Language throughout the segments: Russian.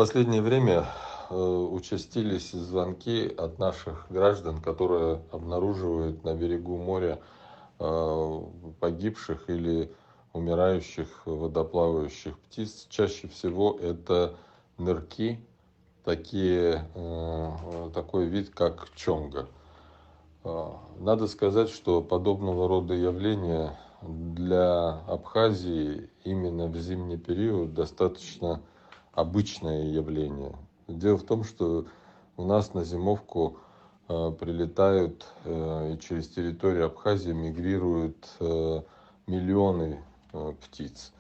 последнее время участились звонки от наших граждан, которые обнаруживают на берегу моря погибших или умирающих водоплавающих птиц. Чаще всего это нырки, такой вид, как чонга. Надо сказать, что подобного рода явления для Абхазии именно в зимний период достаточно обычное явление. Дело в том, что у нас на зимовку прилетают и через территорию Абхазии мигрируют миллионы птиц.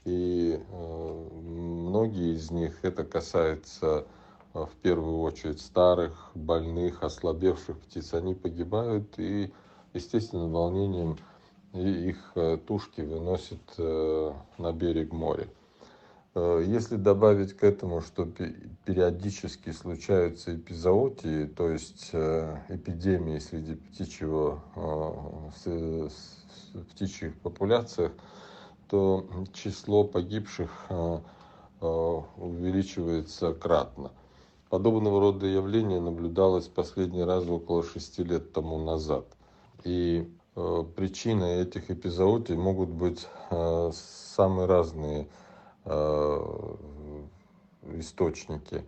И многие из них, это касается в первую очередь старых, больных, ослабевших птиц, они погибают, и естественным волнением их тушки выносят на берег моря. Если добавить к этому, что периодически случаются эпизоотии, то есть эпидемии среди птичьих популяциях, то число погибших увеличивается кратно. Подобного рода явление наблюдалось последний раз около 6 лет тому назад. И причиной этих эпизоотий могут быть самые разные источники.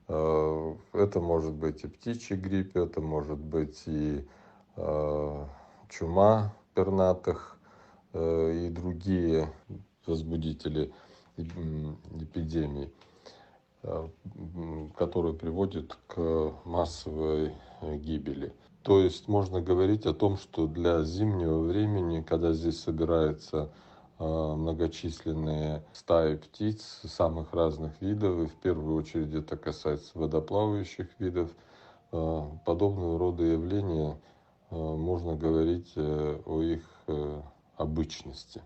Это может быть и птичий грипп, это может быть и чума пернатых, и другие возбудители эпидемий, которые приводят к массовой гибели. То есть можно говорить о том, что для зимнего времени, когда здесь собираются многочисленные стаи птиц самых разных видов, и в первую очередь это касается водоплавающих видов, подобного рода явления можно говорить о их обычности.